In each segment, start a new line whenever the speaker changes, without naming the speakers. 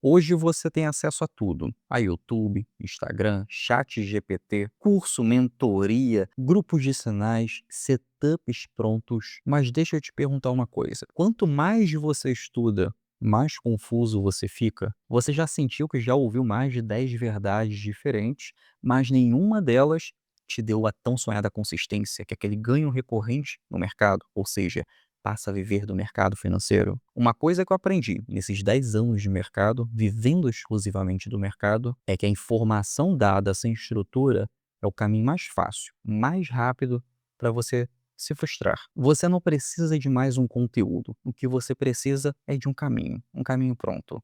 Hoje você tem acesso a tudo, a YouTube, Instagram, chat GPT, curso, mentoria, grupos de sinais, setups prontos. Mas deixa eu te perguntar uma coisa, quanto mais você estuda, mais confuso você fica? Você já sentiu que já ouviu mais de 10 verdades diferentes, mas nenhuma delas te deu a tão sonhada consistência, que é aquele ganho recorrente no mercado? Ou seja, passa a viver do mercado financeiro? Uma coisa que eu aprendi nesses 10 anos de mercado, vivendo exclusivamente do mercado, é que a informação dada sem estrutura é o caminho mais fácil, mais rápido para você se frustrar. Você não precisa de mais um conteúdo. O que você precisa é de um caminho pronto.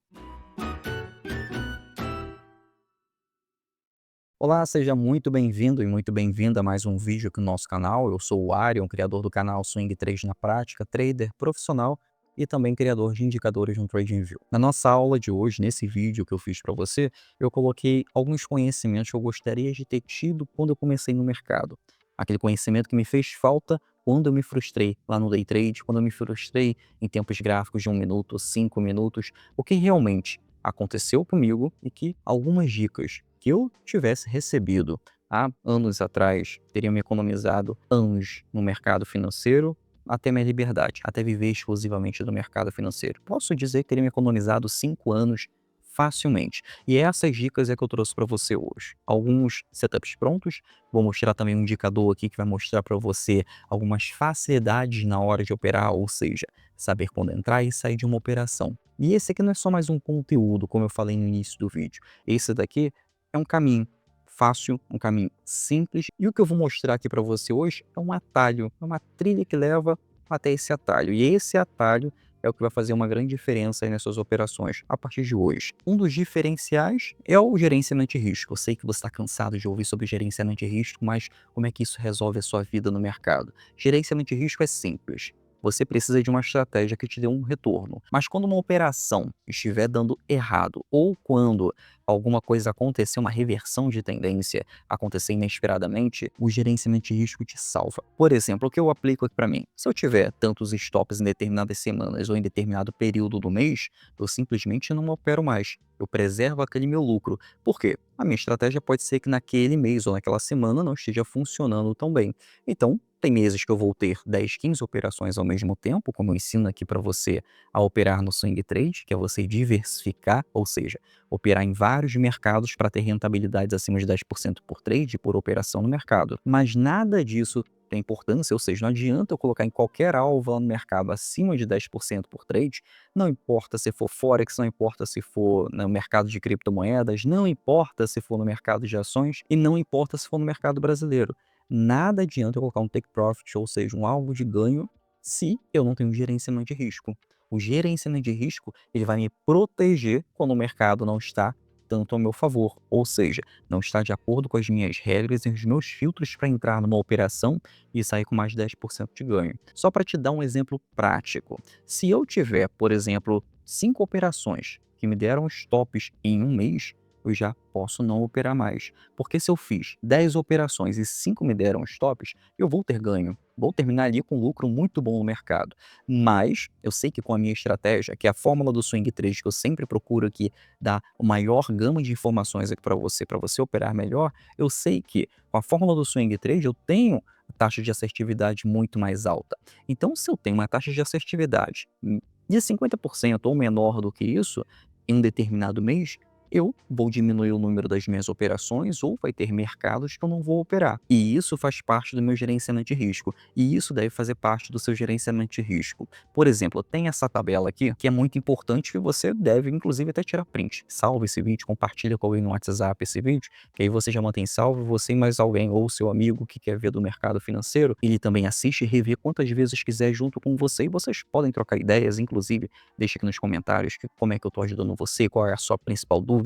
Olá, seja muito bem-vindo e muito bem-vinda a mais um vídeo aqui no nosso canal. Eu sou o Arion, criador do canal Swing Trade na Prática, trader profissional e também criador de indicadores no TradingView. Na nossa aula de hoje, nesse vídeo que eu fiz para você, eu coloquei alguns conhecimentos que eu gostaria de ter tido quando eu comecei no mercado. Aquele conhecimento que me fez falta quando eu me frustrei lá no day trade, quando eu me frustrei em tempos gráficos de 1 minuto, 5 minutos, o que realmente aconteceu comigo e que algumas dicas que eu tivesse recebido há anos atrás teriam me economizado anos no mercado financeiro até minha liberdade, até viver exclusivamente do mercado financeiro. Posso dizer que teria me economizado 5 anos facilmente. E essas dicas é que eu trouxe para você hoje. Alguns setups prontos, vou mostrar também um indicador aqui que vai mostrar para você algumas facilidades na hora de operar, ou seja, saber quando entrar e sair de uma operação. E esse aqui não é só mais um conteúdo, como eu falei no início do vídeo. Esse daqui é um caminho fácil, um caminho simples. E o que eu vou mostrar aqui para você hoje é um atalho, é uma trilha que leva até esse atalho. E esse atalho é o que vai fazer uma grande diferença aí nas suas operações a partir de hoje. Um dos diferenciais é o gerenciamento de risco. Eu sei que você está cansado de ouvir sobre gerenciamento de risco, mas como é que isso resolve a sua vida no mercado? Gerenciamento de risco é simples. Você precisa de uma estratégia que te dê um retorno. Mas quando uma operação estiver dando errado ou quando alguma coisa acontecer, uma reversão de tendência acontecer inesperadamente, o gerenciamento de risco te salva. Por exemplo, o que eu aplico aqui para mim? Se eu tiver tantos stops em determinadas semanas ou em determinado período do mês, eu simplesmente não opero mais. Eu preservo aquele meu lucro. Por quê? A minha estratégia pode ser que naquele mês ou naquela semana não esteja funcionando tão bem. Então, tem meses que eu vou ter 10, 15 operações ao mesmo tempo, como eu ensino aqui para você a operar no swing trade, que é você diversificar, ou seja, operar em vários mercados para ter rentabilidades acima de 10% por trade por operação no mercado. Mas nada disso tem importância, ou seja, não adianta eu colocar em qualquer alvo lá no mercado acima de 10% por trade, não importa se for Forex, não importa se for no mercado de criptomoedas, não importa se for no mercado de ações e não importa se for no mercado brasileiro. Nada adianta eu colocar um take profit, ou seja, um alvo de ganho, se eu não tenho gerenciamento de risco. O gerenciamento de risco, ele vai me proteger quando o mercado não está tanto ao meu favor, ou seja, não está de acordo com as minhas regras e os meus filtros para entrar numa operação e sair com mais de 10% de ganho. Só para te dar um exemplo prático, se eu tiver, por exemplo, 5 operações que me deram stops em um mês, eu já posso não operar mais. Porque se eu fiz 10 operações e 5 me deram stops, eu vou ter ganho. Vou terminar ali com lucro muito bom no mercado. Mas eu sei que com a minha estratégia, que é a fórmula do swing trade, que eu sempre procuro aqui dar o maior gama de informações aqui para você operar melhor, eu sei que com a fórmula do swing trade eu tenho taxa de assertividade muito mais alta. Então, se eu tenho uma taxa de assertividade de 50% ou menor do que isso, em um determinado mês, eu vou diminuir o número das minhas operações ou vai ter mercados que eu não vou operar. E isso faz parte do meu gerenciamento de risco. E isso deve fazer parte do seu gerenciamento de risco. Por exemplo, tem essa tabela aqui que é muito importante que você deve, inclusive, até tirar print. Salve esse vídeo, compartilha com alguém no WhatsApp esse vídeo, que aí você já mantém salvo, você e mais alguém ou seu amigo que quer ver do mercado financeiro, ele também assiste e revê quantas vezes quiser junto com você e vocês podem trocar ideias, inclusive, deixa aqui nos comentários como é que eu estou ajudando você, qual é a sua principal dúvida,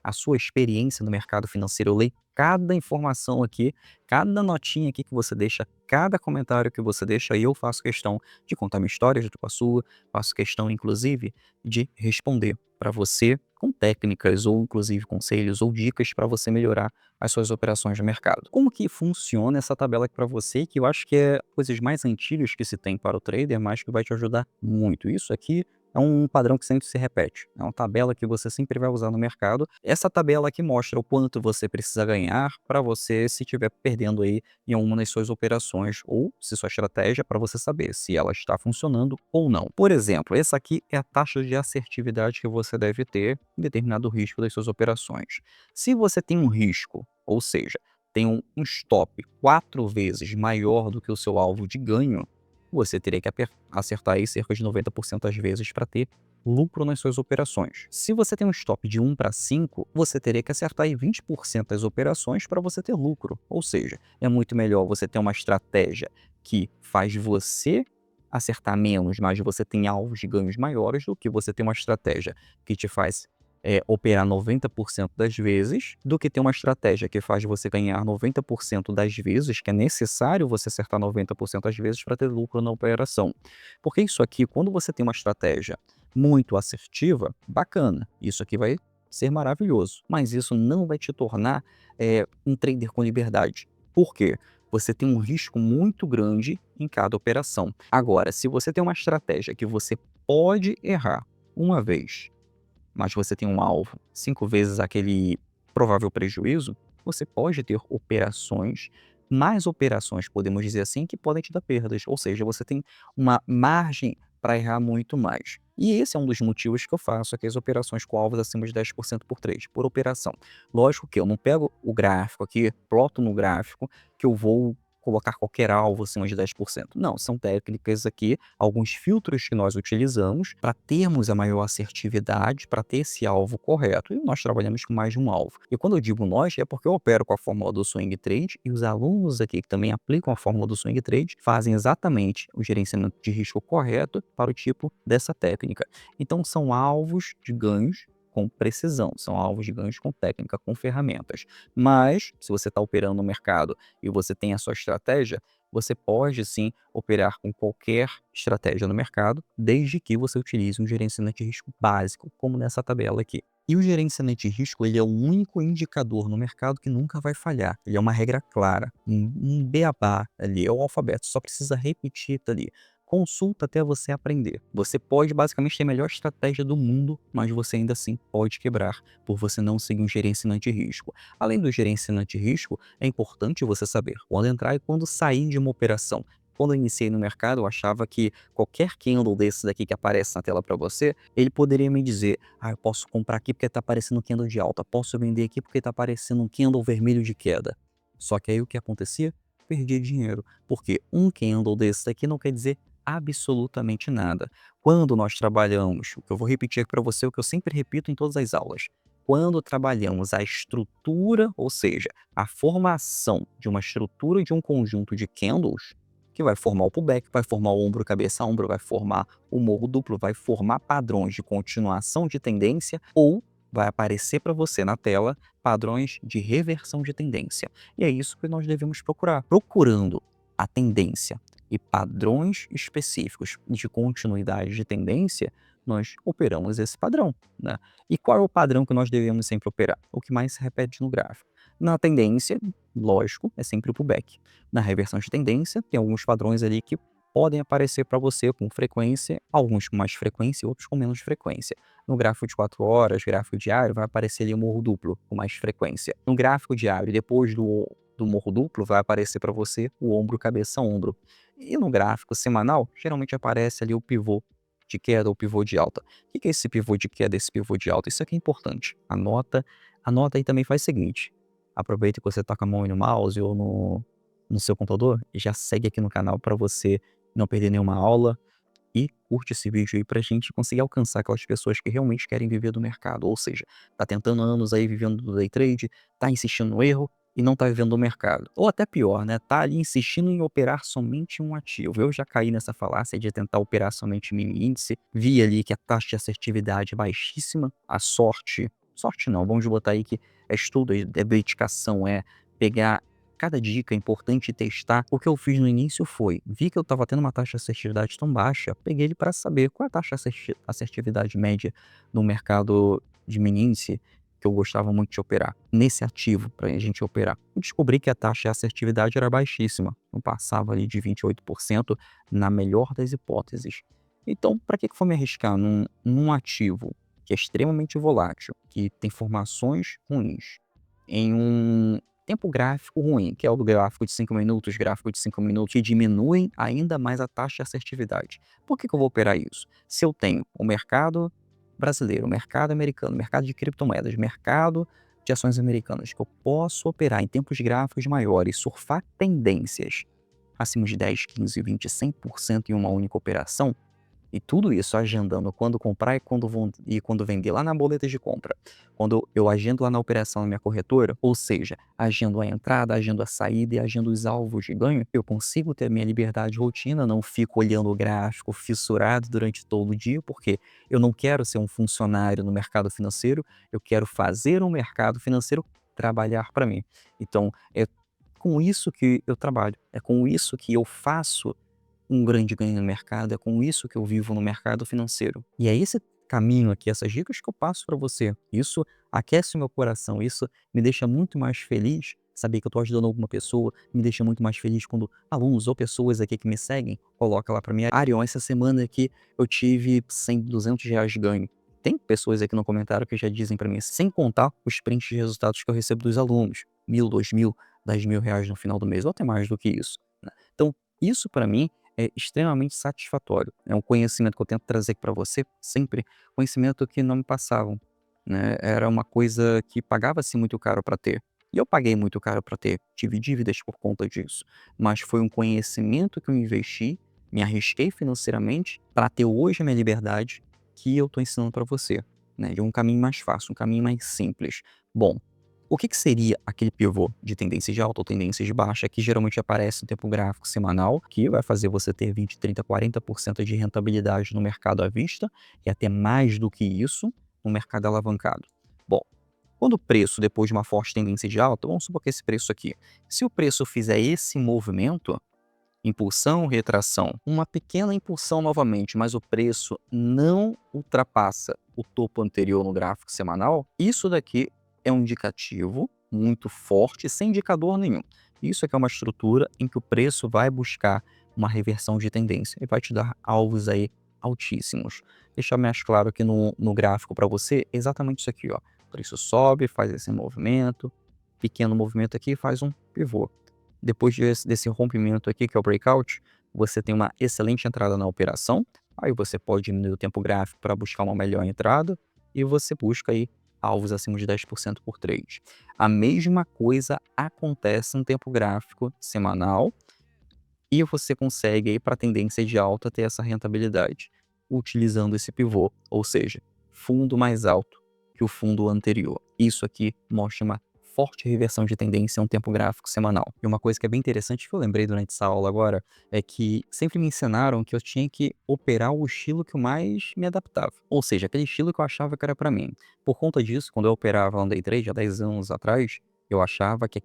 a sua experiência no mercado financeiro. Eu leio cada informação aqui, cada notinha aqui que você deixa, cada comentário que você deixa, e eu faço questão de contar minha história junto com a sua, faço questão, inclusive, de responder para você com técnicas ou, inclusive, conselhos ou dicas para você melhorar as suas operações no mercado. Como que funciona essa tabela aqui para você, que eu acho que é coisas mais antigas que se tem para o trader, mas que vai te ajudar muito. Isso aqui é um padrão que sempre se repete. É uma tabela que você sempre vai usar no mercado. Essa tabela aqui mostra o quanto você precisa ganhar para você se estiver perdendo aí em alguma das suas operações ou se sua estratégia para você saber se ela está funcionando ou não. Por exemplo, essa aqui é a taxa de assertividade que você deve ter em determinado risco das suas operações. Se você tem um risco, ou seja, tem um stop 4 vezes maior do que o seu alvo de ganho, você teria que acertar aí cerca de 90% das vezes para ter lucro nas suas operações. Se você tem um stop de 1 para 5, você teria que acertar aí 20% das operações para você ter lucro. Ou seja, é muito melhor você ter uma estratégia que faz você acertar menos, mas você tem alvos de ganhos maiores, do que você ter uma estratégia que te faz operar 90% das vezes, do que ter uma estratégia que faz você ganhar 90% das vezes, que é necessário você acertar 90% das vezes para ter lucro na operação. Porque isso aqui, quando você tem uma estratégia muito assertiva, bacana, isso aqui vai ser maravilhoso, mas isso não vai te tornar um trader com liberdade. Por quê? Você tem um risco muito grande em cada operação. Agora, se você tem uma estratégia que você pode errar uma vez, mas você tem um alvo 5 vezes aquele provável prejuízo, você pode ter operações, mais operações, podemos dizer assim, que podem te dar perdas. Ou seja, você tem uma margem para errar muito mais. E esse é um dos motivos que eu faço aqui as operações com alvos acima de 10% por trade, por operação. Lógico que eu não pego o gráfico aqui, ploto no gráfico, que eu vou colocar qualquer alvo acima de 10%. Não, são técnicas aqui, alguns filtros que nós utilizamos para termos a maior assertividade, para ter esse alvo correto. E nós trabalhamos com mais de um alvo. E quando eu digo nós, é porque eu opero com a fórmula do Swing Trade e os alunos aqui que também aplicam a fórmula do Swing Trade fazem exatamente o gerenciamento de risco correto para o tipo dessa técnica. Então são alvos de ganhos com precisão, são alvos de ganhos com técnica, com ferramentas. Mas, se você está operando no mercado e você tem a sua estratégia, você pode sim operar com qualquer estratégia no mercado, desde que você utilize um gerenciamento de risco básico, como nessa tabela aqui. E o gerenciamento de risco, ele é o único indicador no mercado que nunca vai falhar. Ele é uma regra clara, um beabá ali, é o alfabeto, só precisa repetir ali. Consulta até você aprender. Você pode basicamente ter a melhor estratégia do mundo, mas você ainda assim pode quebrar por você não seguir um gerenciamento de risco. Além do gerenciamento de risco, é importante você saber quando entrar e quando sair de uma operação. Quando eu iniciei no mercado, eu achava que qualquer candle desse daqui que aparece na tela para você, ele poderia me dizer: eu posso comprar aqui porque está aparecendo um candle de alta, posso vender aqui porque está aparecendo um candle vermelho de queda. Só que aí o que acontecia? Perdia dinheiro, porque um candle desse daqui não quer dizer absolutamente nada. Quando nós trabalhamos, o que eu vou repetir aqui para você, o que eu sempre repito em todas as aulas, quando trabalhamos a estrutura, ou seja, a formação de uma estrutura de um conjunto de candles, que vai formar o pullback, vai formar o ombro, cabeça, ombro, vai formar o morro duplo, vai formar padrões de continuação de tendência ou vai aparecer para você na tela padrões de reversão de tendência. E é isso que nós devemos procurar. Procurando a tendência e padrões específicos de continuidade de tendência, nós operamos esse padrão, né? E qual é o padrão que nós devemos sempre operar? O que mais se repete no gráfico. Na tendência, lógico, é sempre o pullback. Na reversão de tendência, tem alguns padrões ali que podem aparecer para você com frequência, alguns com mais frequência e outros com menos frequência. No gráfico de 4 horas, gráfico diário, vai aparecer ali o morro duplo com mais frequência. No gráfico diário, depois do morro duplo, vai aparecer para você o ombro, cabeça, ombro. E no gráfico semanal, geralmente aparece ali o pivô de queda ou pivô de alta. O que é esse pivô de queda, esse pivô de alta? Isso aqui é importante. Anota aí também, faz o seguinte. Aproveita que você tá com a mão aí no mouse ou no seu computador e já segue aqui no canal para você não perder nenhuma aula e curte esse vídeo aí pra gente conseguir alcançar aquelas pessoas que realmente querem viver do mercado, ou seja, tá tentando há anos aí vivendo do day trade, tá insistindo no erro e não tá vivendo do mercado. Ou até pior, né, tá ali insistindo em operar somente um ativo. Eu já caí nessa falácia de tentar operar somente mini índice, vi ali que a taxa de assertividade é baixíssima, a sorte não, vamos botar aí que é estudo, é dedicação, é pegar cada dica é importante testar. O que eu fiz no início foi, vi que eu estava tendo uma taxa de assertividade tão baixa, peguei ele para saber qual é a taxa de assertividade média no mercado de mini índice que eu gostava muito de operar, nesse ativo para a gente operar. Eu descobri que a taxa de assertividade era baixíssima, não passava ali de 28% na melhor das hipóteses. Então, para que que eu vou me arriscar num ativo que é extremamente volátil, que tem formações ruins, em um tempo gráfico ruim, que é o do gráfico de 5 minutos, gráfico de 5 minutos, que diminuem ainda mais a taxa de assertividade. Por que que eu vou operar isso? Se eu tenho o mercado brasileiro, o mercado americano, o mercado de criptomoedas, mercado de ações americanas, que eu posso operar em tempos gráficos maiores, surfar tendências acima de 10, 15, 20, 100% em uma única operação, e tudo isso agendando quando comprar e quando vender lá na boleta de compra. Quando eu agendo lá na operação na minha corretora, ou seja, agendo a entrada, agendo a saída e agendo os alvos de ganho, eu consigo ter a minha liberdade de rotina, não fico olhando o gráfico fissurado durante todo o dia, porque eu não quero ser um funcionário no mercado financeiro, eu quero fazer um mercado financeiro trabalhar para mim. Então, é com isso que eu trabalho, é com isso que eu faço um grande ganho no mercado, é com isso que eu vivo no mercado financeiro. E é esse caminho aqui, essas dicas que eu passo para você. Isso aquece o meu coração, isso me deixa muito mais feliz saber que eu estou ajudando alguma pessoa, me deixa muito mais feliz quando alunos ou pessoas aqui que me seguem, coloca lá para mim, Arion, essa semana aqui eu tive 100, R$ 200 de ganho. Tem pessoas aqui no comentário que já dizem para mim, sem contar os prints de resultados que eu recebo dos alunos, 1.000, 2.000, R$ 10.000 no final do mês, ou até mais do que isso, né? Então, isso para mim é extremamente satisfatório. É um conhecimento que eu tento trazer para você sempre, conhecimento que não me passavam, né? Era uma coisa que pagava-se muito caro para ter. E eu paguei muito caro para ter, tive dívidas por conta disso. Mas foi um conhecimento que eu investi, me arrisquei financeiramente para ter hoje a minha liberdade que eu estou ensinando para você, né? De um caminho mais fácil, um caminho mais simples. Bom, o que que seria aquele pivô de tendência de alta ou tendência de baixa que geralmente aparece no tempo gráfico semanal, que vai fazer você ter 20, 30, 40% de rentabilidade no mercado à vista e até mais do que isso no mercado alavancado? Bom, quando o preço, depois de uma forte tendência de alta, vamos supor que esse preço aqui, se o preço fizer esse movimento, impulsão, retração, uma pequena impulsão novamente, mas o preço não ultrapassa o topo anterior no gráfico semanal, isso daqui é um indicativo muito forte, sem indicador nenhum. Isso aqui é uma estrutura em que o preço vai buscar uma reversão de tendência e vai te dar alvos aí altíssimos. Deixar mais claro aqui no gráfico para você, exatamente isso aqui, ó. O preço sobe, faz esse movimento, pequeno movimento aqui, faz um pivô. Depois desse rompimento aqui, que é o breakout, você tem uma excelente entrada na operação. Aí você pode diminuir o tempo gráfico para buscar uma melhor entrada e você busca aí alvos acima de 10% por trade. A mesma coisa acontece no tempo gráfico semanal e você consegue aí para a tendência de alta ter essa rentabilidade utilizando esse pivô, ou seja, fundo mais alto que o fundo anterior. Isso aqui mostra uma forte reversão de tendência em um tempo gráfico semanal. E uma coisa que é bem interessante que eu lembrei durante essa aula agora é que sempre me ensinaram que eu tinha que operar o estilo que eu mais me adaptava. Ou seja, aquele estilo que eu achava que era para mim. Por conta disso, quando eu operava no day trade há 10 anos atrás, eu achava que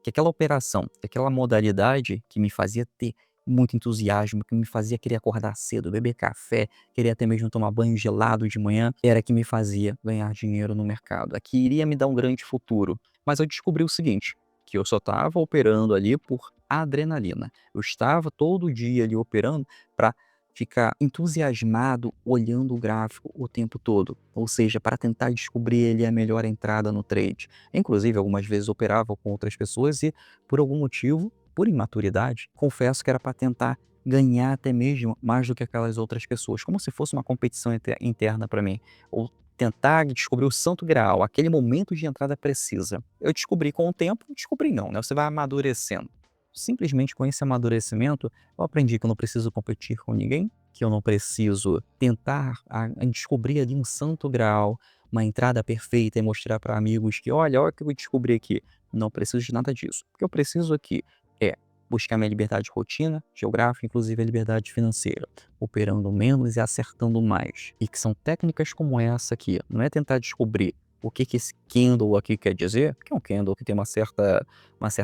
aquela operação, que aquela modalidade que me fazia ter muito entusiasmo, que me fazia querer acordar cedo, beber café, querer até mesmo tomar banho gelado de manhã, era que me fazia ganhar dinheiro no mercado. Aqui iria me dar um grande futuro. Mas eu descobri o seguinte, que eu só estava operando ali por adrenalina. Eu estava todo dia ali operando para ficar entusiasmado olhando o gráfico o tempo todo, ou seja, para tentar descobrir ali a melhor entrada no trade. Inclusive, algumas vezes operava com outras pessoas e, por algum motivo, por imaturidade, confesso que era para tentar ganhar até mesmo mais do que aquelas outras pessoas, como se fosse uma competição interna para mim, ou tentar descobrir o santo graal, aquele momento de entrada precisa. Eu descobri com o tempo, descobri não, né? Você vai amadurecendo. Simplesmente com esse amadurecimento, eu aprendi que eu não preciso competir com ninguém, que eu não preciso tentar descobrir ali um santo graal, uma entrada perfeita e mostrar para amigos que, olha o que eu descobri aqui. Não preciso de nada disso. O que eu preciso aqui é buscar minha liberdade de rotina, geográfica, inclusive a liberdade financeira, operando menos e acertando mais. E que são técnicas como essa aqui. Não é tentar descobrir o que que esse candle aqui quer dizer, que é um candle que tem uma certa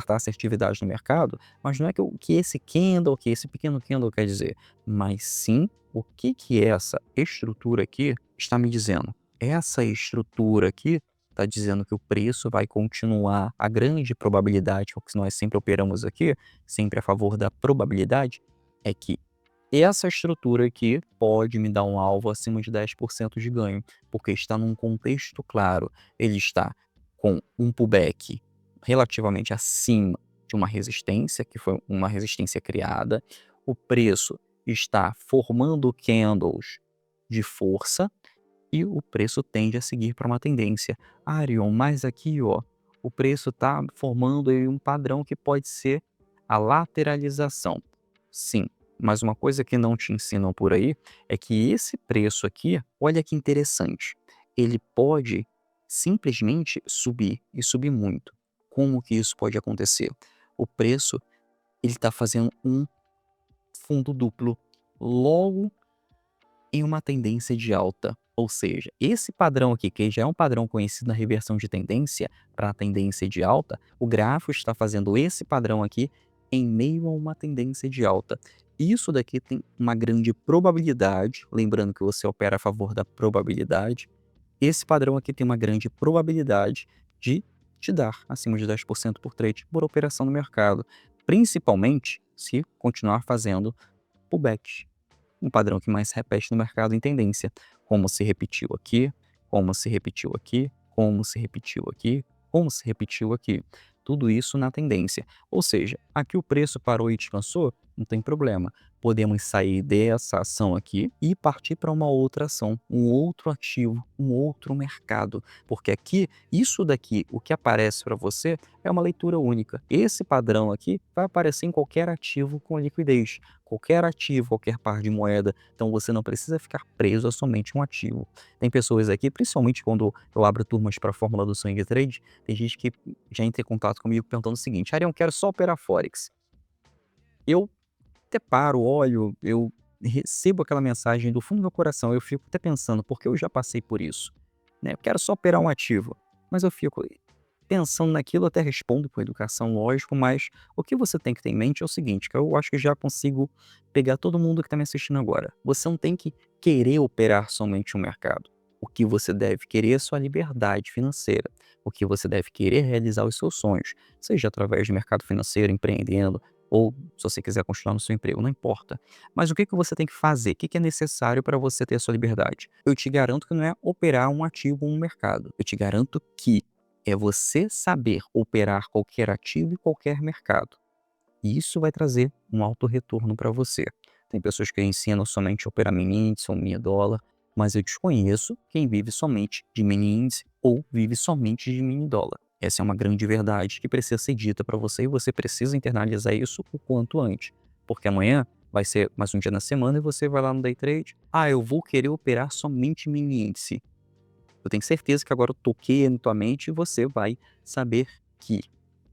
assertividade no mercado, mas não é que esse candle, que esse pequeno candle quer dizer, mas sim o que que essa estrutura aqui está me dizendo. Essa estrutura aqui está dizendo que o preço vai continuar, a grande probabilidade, o que nós sempre operamos aqui, sempre a favor da probabilidade, é que essa estrutura aqui pode me dar um alvo acima de 10% de ganho, porque está num contexto claro. Ele está com um pullback relativamente acima de uma resistência, que foi uma resistência criada. O preço está formando candles de força e o preço tende a seguir para uma tendência. Arion, mas aqui, ó, o preço está formando aí um padrão que pode ser a lateralização. Sim, mas uma coisa que não te ensinam por aí é que esse preço aqui, olha que interessante, ele pode simplesmente subir e subir muito. Como que isso pode acontecer? O preço ele está fazendo um fundo duplo logo em uma tendência de alta. Ou seja, esse padrão aqui, que já é um padrão conhecido na reversão de tendência para a tendência de alta, o gráfico está fazendo esse padrão aqui em meio a uma tendência de alta. Isso daqui tem uma grande probabilidade, lembrando que você opera a favor da probabilidade, esse padrão aqui tem uma grande probabilidade de te dar acima de 10% por trade por operação no mercado, principalmente se continuar fazendo pullback, um padrão que mais se repete no mercado em tendência, como se repetiu aqui, como se repetiu aqui, como se repetiu aqui, como se repetiu aqui. Tudo isso na tendência. Ou seja, aqui o preço parou e descansou, não tem problema. Podemos sair dessa ação aqui e partir para uma outra ação, um outro ativo, um outro mercado. Porque aqui, isso daqui, o que aparece para você é uma leitura única. Esse padrão aqui vai aparecer em qualquer ativo com liquidez, qualquer ativo, qualquer par de moeda. Então você não precisa ficar preso a somente um ativo. Tem pessoas aqui, principalmente quando eu abro turmas para a fórmula do swing trade, tem gente que já entra em contato comigo perguntando o seguinte: Arião, quero só operar Forex. Eu até paro, olho, eu recebo aquela mensagem do fundo do meu coração, eu fico até pensando, porque eu já passei por isso, né? Eu quero só operar um ativo, mas eu fico pensando naquilo, até respondo com educação, lógico, mas o que você tem que ter em mente é o seguinte, que eu acho que já consigo pegar todo mundo que está me assistindo agora. Você não tem que querer operar somente um mercado. O que você deve querer é sua liberdade financeira. O que você deve querer é realizar os seus sonhos, seja através de mercado financeiro, empreendendo, ou se você quiser continuar no seu emprego, não importa. Mas o que que você tem que fazer? O que que é necessário para você ter a sua liberdade? Eu te garanto que não é operar um ativo ou um mercado. Eu te garanto que é você saber operar qualquer ativo e qualquer mercado. E isso vai trazer um alto retorno para você. Tem pessoas que ensinam somente a operar mini índice ou mini dólar, mas eu desconheço quem vive somente de mini índice ou vive somente de mini dólar. Essa é uma grande verdade que precisa ser dita para você e você precisa internalizar isso o quanto antes. Porque amanhã vai ser mais um dia na semana e você vai lá no day trade. Ah, eu vou querer operar somente mini índice. Eu tenho certeza que agora eu toquei na tua mente e você vai saber que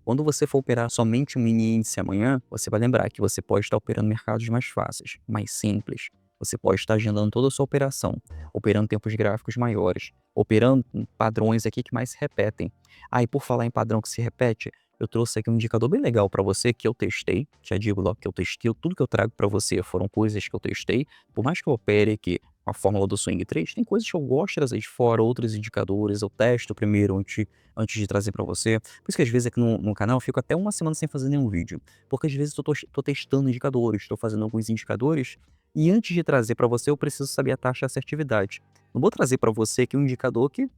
quando você for operar somente um mini índice amanhã, você vai lembrar que você pode estar operando mercados mais fáceis, mais simples. Você pode estar agendando toda a sua operação, operando tempos gráficos maiores, operando com padrões aqui que mais se repetem. Ah, e por falar em padrão que se repete, eu trouxe aqui um indicador bem legal para você que eu testei. Já digo logo que eu testei, tudo que eu trago para você foram coisas que eu testei. Por mais que eu opere aqui a fórmula do swing trade, tem coisas que eu gosto de trazer de fora, outros indicadores, eu testo primeiro antes de trazer para você. Por isso que às vezes aqui no canal eu fico até uma semana sem fazer nenhum vídeo, porque às vezes eu tô testando indicadores, estou fazendo alguns indicadores, e antes de trazer para você eu preciso saber a taxa de assertividade. Não vou trazer para você aqui um indicador que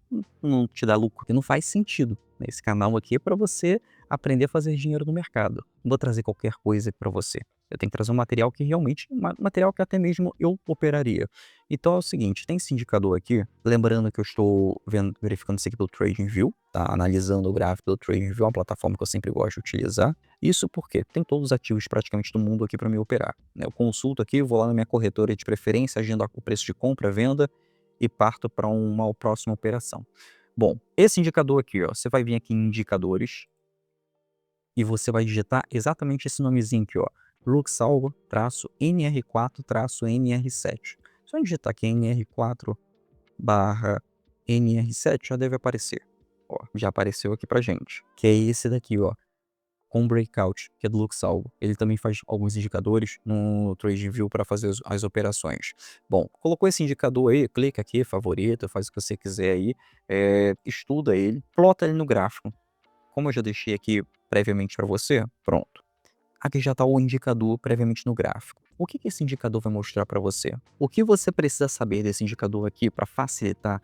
não te dá lucro, que não faz sentido, né? Esse canal aqui é para você aprender a fazer dinheiro no mercado. Não vou trazer qualquer coisa para você. Eu tenho que trazer um material que realmente, material que até mesmo eu operaria. Então é o seguinte, tem esse indicador aqui, lembrando que eu estou verificando isso aqui pelo TradingView, tá? Analisando o gráfico do TradingView, uma plataforma que eu sempre gosto de utilizar. Isso porque tem todos os ativos praticamente do mundo aqui para me operar, né? Eu consulto aqui, vou lá na minha corretora de preferência, agendo o preço de compra, venda e parto para uma próxima operação. Bom, esse indicador aqui, ó, você vai vir aqui em indicadores e você vai digitar exatamente esse nomezinho aqui, ó, Luxalvo-NR4-NR7. Se eu digitar aqui NR4/NR7, já deve aparecer. Ó, já apareceu aqui pra gente, que é esse daqui, ó, com breakout, que é do Luxalvo. Ele também faz alguns indicadores no TradingView para fazer as operações. Bom, colocou esse indicador aí, clica aqui, favorita, faz o que você quiser aí, estuda ele, plota ele no gráfico. Como eu já deixei aqui previamente para você, pronto. aqui já está o indicador previamente no gráfico. O que esse indicador vai mostrar para você? O que você precisa saber desse indicador aqui para facilitar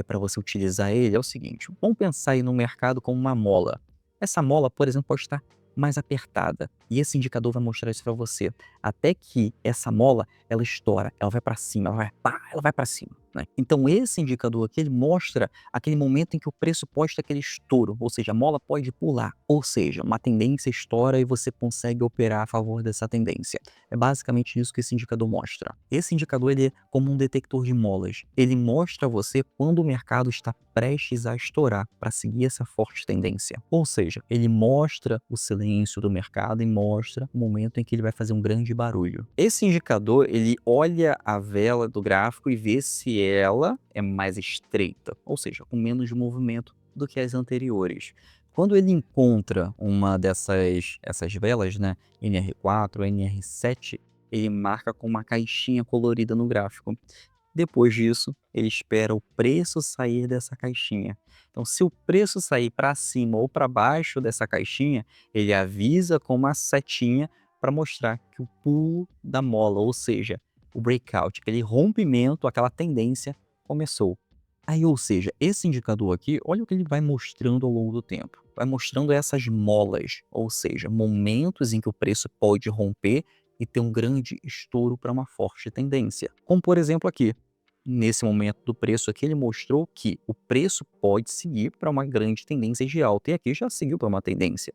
para você utilizar ele é o seguinte: vamos pensar aí no mercado como uma mola. Essa mola, por exemplo, pode estar mais apertada e esse indicador vai mostrar isso para você. Até que essa mola ela estoura, ela vai para cima, ela vai, pá, ela vai para cima, né? Então esse indicador aqui ele mostra aquele momento em que o preço pode ter aquele estouro, ou seja, a mola pode pular, ou seja, uma tendência estoura e você consegue operar a favor dessa tendência. É basicamente isso que esse indicador mostra. Esse indicador ele é como um detector de molas. Ele mostra a você quando o mercado está prestes a estourar para seguir essa forte tendência. Ou seja, ele mostra o silêncio do mercado e mostra o momento em que ele vai fazer um grande barulho. Esse indicador ele olha a vela do gráfico e vê se ela é mais estreita, ou seja, com menos movimento do que as anteriores. Quando ele encontra uma essas velas, né, NR4, NR7, ele marca com uma caixinha colorida no gráfico. Depois disso, ele espera o preço sair dessa caixinha. Então, se o preço sair para cima ou para baixo dessa caixinha, ele avisa com uma setinha para mostrar que o pulo da mola, ou seja, o breakout, aquele rompimento, aquela tendência começou. Aí, ou seja, esse indicador aqui, olha o que ele vai mostrando ao longo do tempo. Vai mostrando essas molas, ou seja, momentos em que o preço pode romper e ter um grande estouro para uma forte tendência. Como por exemplo aqui, nesse momento do preço aqui, ele mostrou que o preço pode seguir para uma grande tendência de alta, e aqui já seguiu para uma tendência.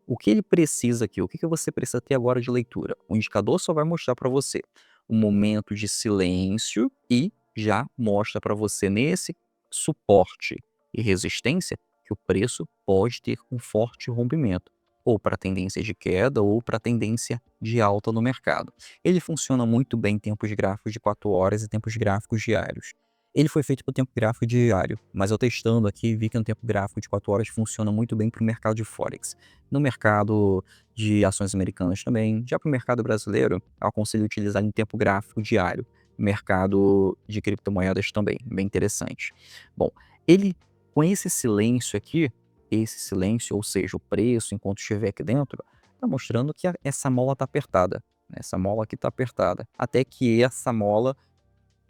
O que ele precisa aqui, o que você precisa ter agora de leitura? O indicador só vai mostrar para você um momento de silêncio e já mostra para você nesse suporte e resistência que o preço pode ter um forte rompimento, ou para tendência de queda ou para tendência de alta no mercado. Ele funciona muito bem em tempos gráficos de 4 horas e tempos gráficos diários. Ele foi feito para o tempo gráfico diário, mas eu testando aqui vi que no tempo gráfico de 4 horas funciona muito bem para o mercado de Forex. No mercado de ações americanas também. Já para o mercado brasileiro, eu aconselho utilizar em tempo gráfico diário. Mercado de criptomoedas também, bem interessante. Bom, ele com esse silêncio aqui, esse silêncio, ou seja, o preço enquanto estiver aqui dentro, está mostrando que essa mola está apertada, né? Essa mola aqui está apertada, até que essa mola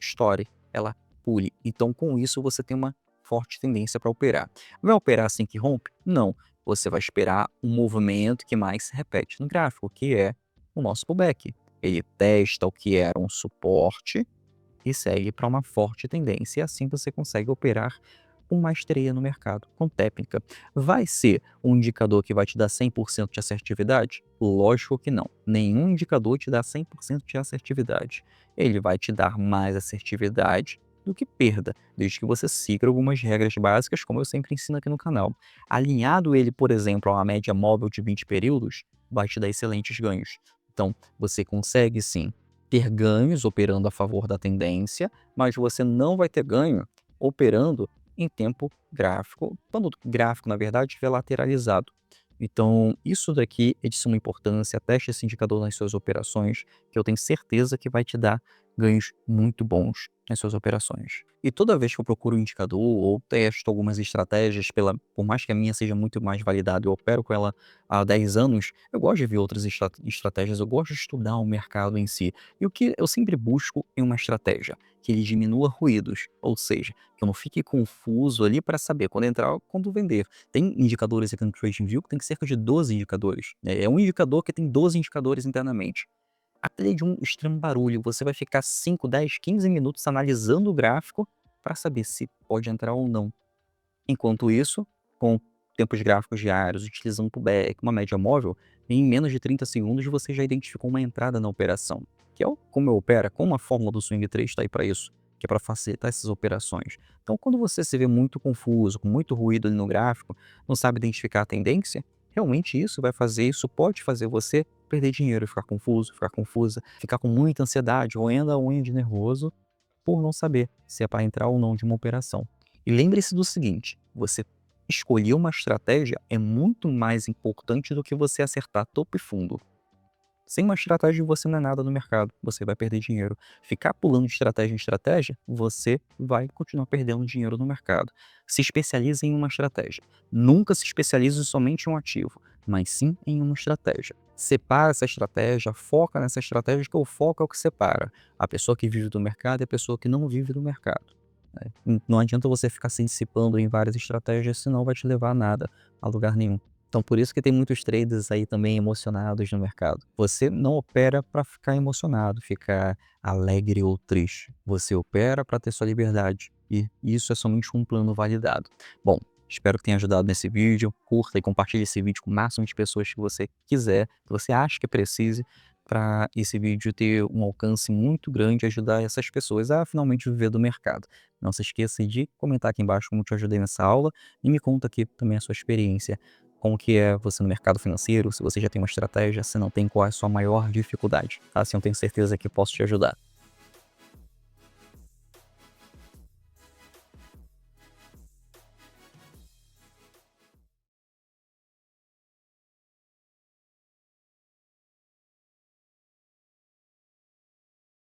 estoure, ela pule. Então, com isso, você tem uma forte tendência para operar. Vai operar assim que rompe? Não. Você vai esperar um movimento que mais se repete no gráfico, que é o nosso pullback. Ele testa o que era um suporte e segue para uma forte tendência. E assim você consegue operar com maestria no mercado, com técnica. Vai ser um indicador que vai te dar 100% de assertividade? Lógico que não. Nenhum indicador te dá 100% de assertividade. Ele vai te dar mais assertividade do que perda, desde que você siga algumas regras básicas, como eu sempre ensino aqui no canal. Alinhado ele, por exemplo, a uma média móvel de 20 períodos, vai te dar excelentes ganhos. Então, você consegue sim ter ganhos operando a favor da tendência, mas você não vai ter ganho operando em tempo gráfico, quando o gráfico, na verdade, estiver lateralizado. Então, isso daqui é de suma importância, teste esse indicador nas suas operações, que eu tenho certeza que vai te dar ganhos muito bons nas suas operações. E toda vez que eu procuro um indicador ou testo algumas estratégias, por mais que a minha seja muito mais validada, eu opero com ela há 10 anos, eu gosto de ver outras estratégias, eu gosto de estudar o mercado em si. E o que eu sempre busco em uma estratégia? Que ele diminua ruídos, ou seja, que eu não fique confuso ali para saber quando entrar ou quando vender. Tem indicadores aqui no TradingView que tem cerca de 12 indicadores, né? É um indicador que tem 12 indicadores internamente. Até de um extremo barulho, você vai ficar 5, 10, 15 minutos analisando o gráfico para saber se pode entrar ou não. Enquanto isso, com tempos gráficos diários, utilizando pullback, uma média móvel, em menos de 30 segundos você já identificou uma entrada na operação. Que é como eu opero, como a fórmula do Swing 3 está aí para isso, que é para facilitar essas operações. Então, quando você se vê muito confuso, com muito ruído ali no gráfico, não sabe identificar a tendência, realmente isso pode fazer você perder dinheiro, ficar confuso, ficar confusa, ficar com muita ansiedade, roendo a unha de nervoso, por não saber se é para entrar ou não de uma operação. E lembre-se do seguinte: você escolher uma estratégia é muito mais importante do que você acertar topo e fundo. Sem uma estratégia, você não é nada no mercado, você vai perder dinheiro. Ficar pulando de estratégia em estratégia, você vai continuar perdendo dinheiro no mercado. Se especialize em uma estratégia. Nunca se especialize somente em um ativo, mas sim em uma estratégia. separa essa estratégia, foca nessa estratégia, que o foco é o que separa a pessoa que vive do mercado e a pessoa que não vive do mercado, né. Não adianta você ficar se dissipando em várias estratégias, senão vai te levar a nada, a lugar nenhum. Então por isso que tem muitos traders aí também emocionados no mercado. Você não opera para ficar emocionado, ficar alegre ou triste. Você opera para ter sua liberdade, e isso é somente um plano validado. Bom, espero que tenha ajudado nesse vídeo. Curta e compartilhe esse vídeo com o máximo de pessoas que você quiser, que você acha que precise, para esse vídeo ter um alcance muito grande e ajudar essas pessoas a finalmente viver do mercado. Não se esqueça de comentar aqui embaixo como te ajudei nessa aula e me conta aqui também a sua experiência. Como que é você no mercado financeiro, se você já tem uma estratégia, se não tem, qual é a sua maior dificuldade, tá? Assim eu tenho certeza que posso te ajudar.